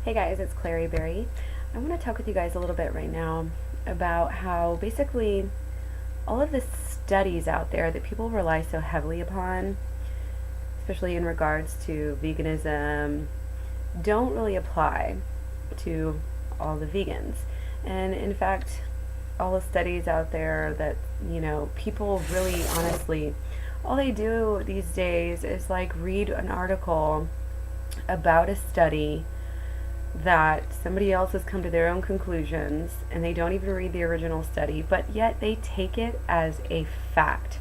Hey guys, it's Clary Berry. I want to talk with you guys a little bit right now about how basically all of the studies out there that people rely so heavily upon, especially in regards to veganism, don't really apply to all the vegans. And in fact, all the studies out there that, people really honestly, all they do these days is like read an article about a study that somebody else has come to their own conclusions and they don't even read the original study, but yet they take it as a fact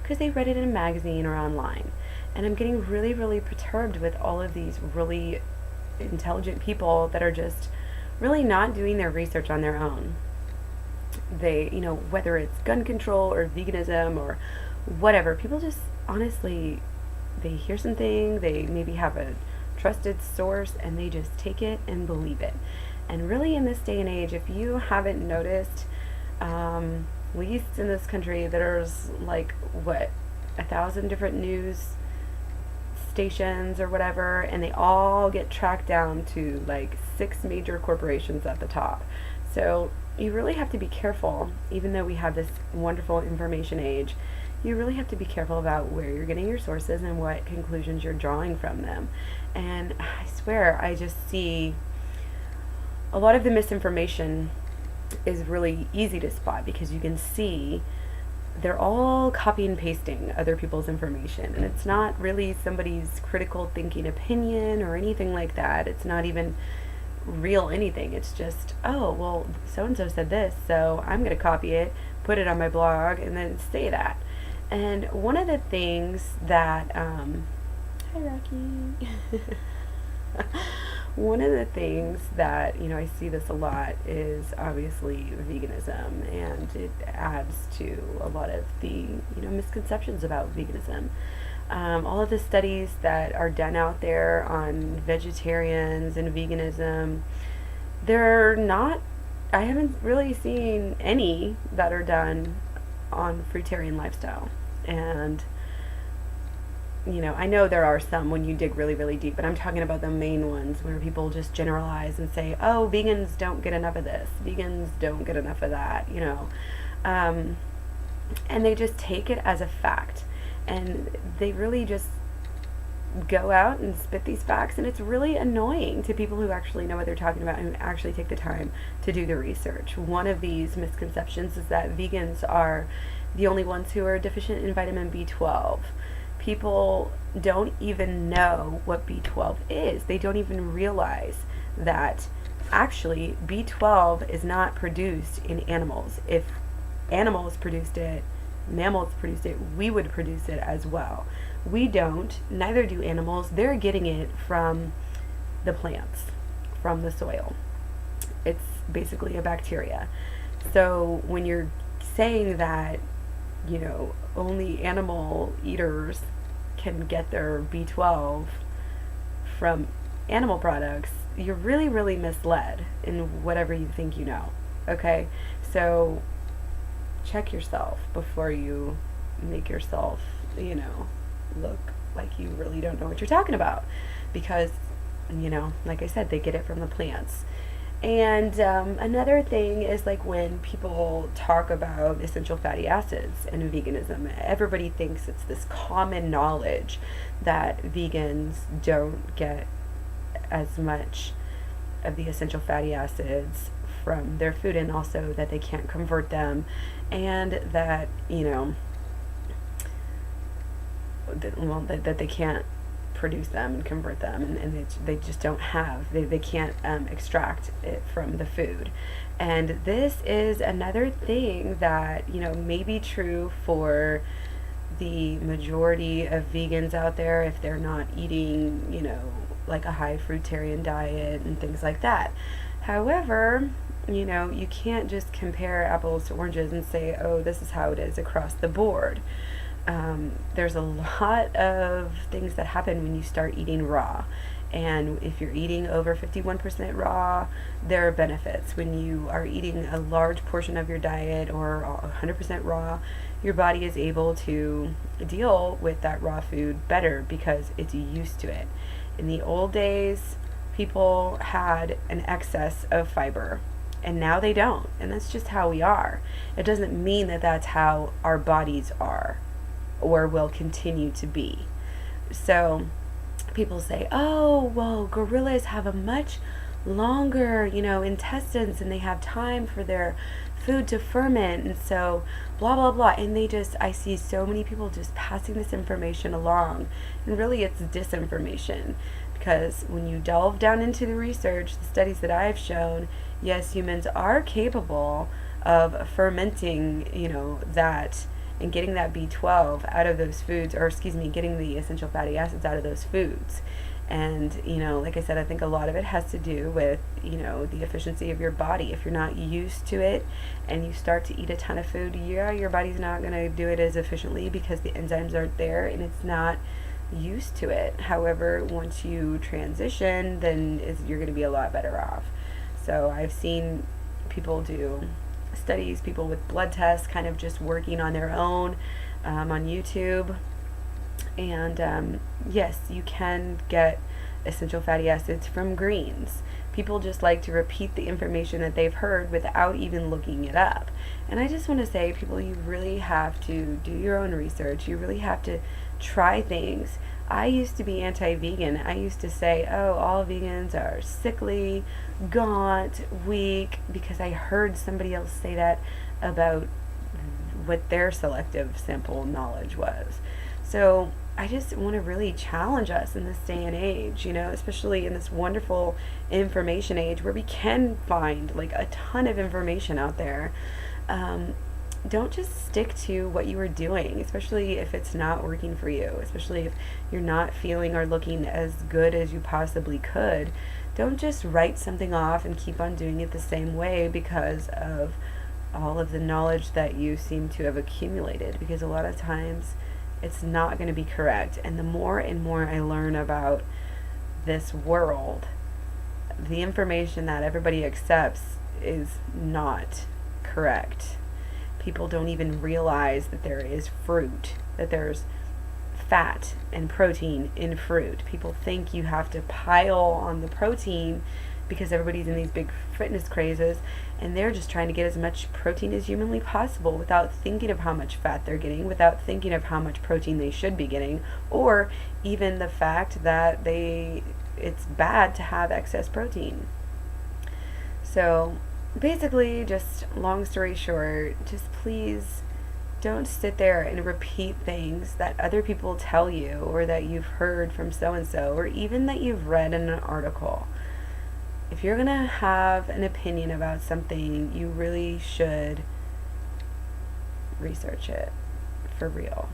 because they read it in a magazine or online. And I'm getting really, really perturbed with all of these really intelligent people that are just really not doing their research on their own. They, whether it's gun control or veganism or whatever, people just honestly, they hear something, they maybe have a trusted source and they just take it and believe it. And really in this day and age, if you haven't noticed, at least in this country, there's like 1,000 different news stations or whatever, and they all get tracked down to like 6 major corporations at the top. So you really have to be careful, even though we have this wonderful information age. You really have to be careful about where you're getting your sources and what conclusions you're drawing from them. And I swear, I just see a lot of the misinformation is really easy to spot because you can see they're all copy and pasting other people's information. And it's not really somebody's critical thinking opinion or anything like that. It's not even real anything. It's just, oh, well, so-and-so said this, so I'm going to copy it, put it on my blog, and then say that. And one of the things that, hi Rocky. One of the things that, I see this a lot is obviously veganism, and it adds to a lot of the, misconceptions about veganism. All of the studies that are done out there on vegetarians and veganism, I haven't really seen any that are done on fruitarian lifestyle. And I know there are some when you dig really, really deep, but I'm talking about the main ones where people just generalize and say, oh, vegans don't get enough of this, vegans don't get enough of that, and they just take it as a fact, and they really just go out and spit these facts, and it's really annoying to people who actually know what they're talking about and actually take the time to do the research. One of these misconceptions is that vegans are the only ones who are deficient in vitamin B12. People don't even know what B12 is. They don't even realize that actually B12 is not produced in animals. If animals produced it, mammals produced it, we would produce it as well. We don't, neither do animals. They're getting it from the plants, from the soil. It's basically a bacteria. So when you're saying that, only animal eaters can get their B12 from animal products, you're really, really misled in whatever you think you know. Okay? So check yourself before you make yourself, look like you really don't know what you're talking about. Because, like I said, they get it from the plants. And another thing is like when people talk about essential fatty acids and veganism, everybody thinks it's this common knowledge that vegans don't get as much of the essential fatty acids from their food, and also that they can't convert them, and that, that they can't produce them and convert them, and they just don't have, they can't extract it from the food. And this is another thing that may be true for the majority of vegans out there if they're not eating like a high fruitarian diet and things like that. However, you can't just compare apples to oranges and say, oh, this is how it is across the board. There's a lot of things that happen when you start eating raw. And if you're eating over 51% raw, there are benefits. When you are eating a large portion of your diet or 100% raw, your body is able to deal with that raw food better because it's used to it. In the old days, people had an excess of fiber, and now they don't. And that's just how we are. It doesn't mean that that's how our bodies are or will continue to be. So people say, oh, well, gorillas have a much longer, intestines, and they have time for their food to ferment, and so blah blah blah. And I see so many people just passing this information along, and really it's disinformation, because when you delve down into the research, the studies that I've shown, yes, humans are capable of fermenting, that, and getting that B12 out of those foods, or getting the essential fatty acids out of those foods. And, like I said, I think a lot of it has to do with, the efficiency of your body. If you're not used to it and you start to eat a ton of food, your body's not going to do it as efficiently because the enzymes aren't there and it's not used to it. However, once you transition, then you're going to be a lot better off. So I've seen people do studies, people with blood tests kind of just working on their own on YouTube. And yes, you can get essential fatty acids from greens. People just like to repeat the information that they've heard without even looking it up. And I just want to say, people, you really have to do your own research. You really have to try things. I used to be anti-vegan. I used to say, oh, all vegans are sickly, gaunt, weak, because I heard somebody else say that about what their selective sample knowledge was. So I just want to really challenge us in this day and age, especially in this wonderful information age where we can find like a ton of information out there. Don't just stick to what you are doing, especially if it's not working for you, especially if you're not feeling or looking as good as you possibly could. Don't just write something off and keep on doing it the same way because of all of the knowledge that you seem to have accumulated, because a lot of times it's not going to be correct. And the more and more I learn about this world, the information that everybody accepts is not correct. People don't even realize that there is fruit, that there's fat and protein in fruit. People think you have to pile on the protein because everybody's in these big fitness crazes, and they're just trying to get as much protein as humanly possible without thinking of how much fat they're getting, without thinking of how much protein they should be getting, or even the fact that it's bad to have excess protein. So basically, just long story short, just please don't sit there and repeat things that other people tell you, or that you've heard from so and so, or even that you've read in an article. If you're going to have an opinion about something, you really should research it for real.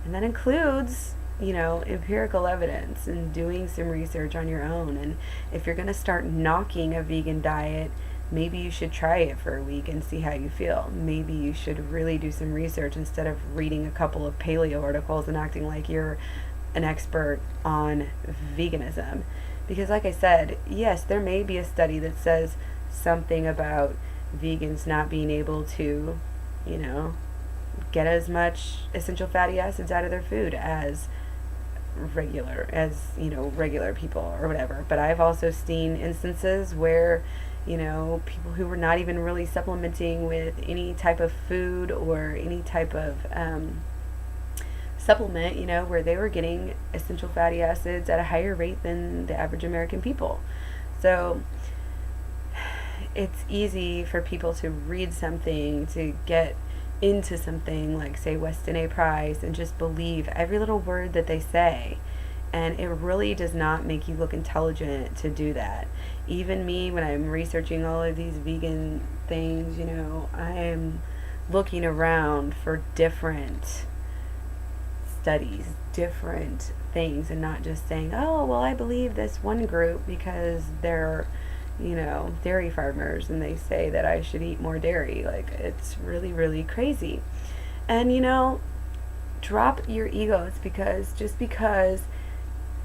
And that includes, empirical evidence and doing some research on your own. And if you're going to start knocking a vegan diet, maybe you should try it for a week and see how you feel. Maybe you should really do some research instead of reading a couple of paleo articles and acting like you're an expert on veganism. Because like I said, yes, there may be a study that says something about vegans not being able to, get as much essential fatty acids out of their food as regular people or whatever. But I've also seen instances where, people who were not even really supplementing with any type of food or any type of supplement, where they were getting essential fatty acids at a higher rate than the average American people. So it's easy for people to read something, to get into something like, say, Weston A. Price, and just believe every little word that they say. And it really does not make you look intelligent to do that. Even me, when I'm researching all of these vegan things, I am looking around for different studies, different things, and not just saying, oh, well, I believe this one group because they're, dairy farmers and they say that I should eat more dairy. Like, it's really, really crazy. And, drop your egos, because just because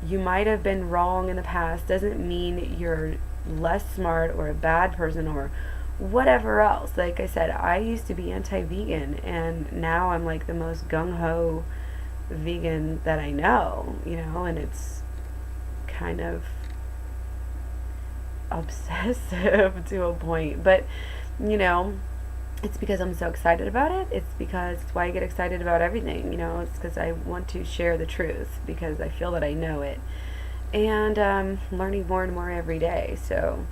you might have been wrong in the past doesn't mean you're less smart or a bad person or whatever else. Like I said, I used to be anti-vegan, and now I'm like the most gung-ho vegan that I know, and it's kind of obsessive to a point. But, you know, it's because I'm so excited about it. It's because it's why I get excited about everything. You know, it's because I want to share the truth because I feel that I know it. And learning more and more every day. So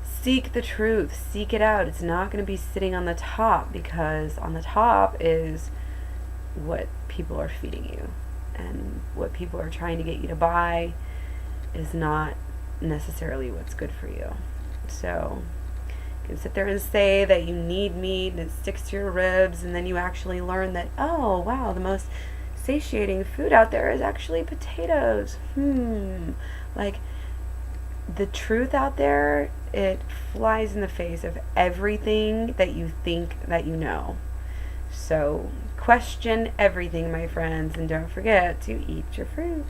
seek the truth, seek it out. It's not going to be sitting on the top, because on the top is what people are feeding you, and what people are trying to get you to buy is not necessarily what's good for you. So you can sit there and say that you need meat and it sticks to your ribs, and then you actually learn that, oh wow, the most satiating food out there is actually potatoes. Like, the truth out there, it flies in the face of everything that you think that you know. So question everything, my friends, and don't forget to eat your fruit.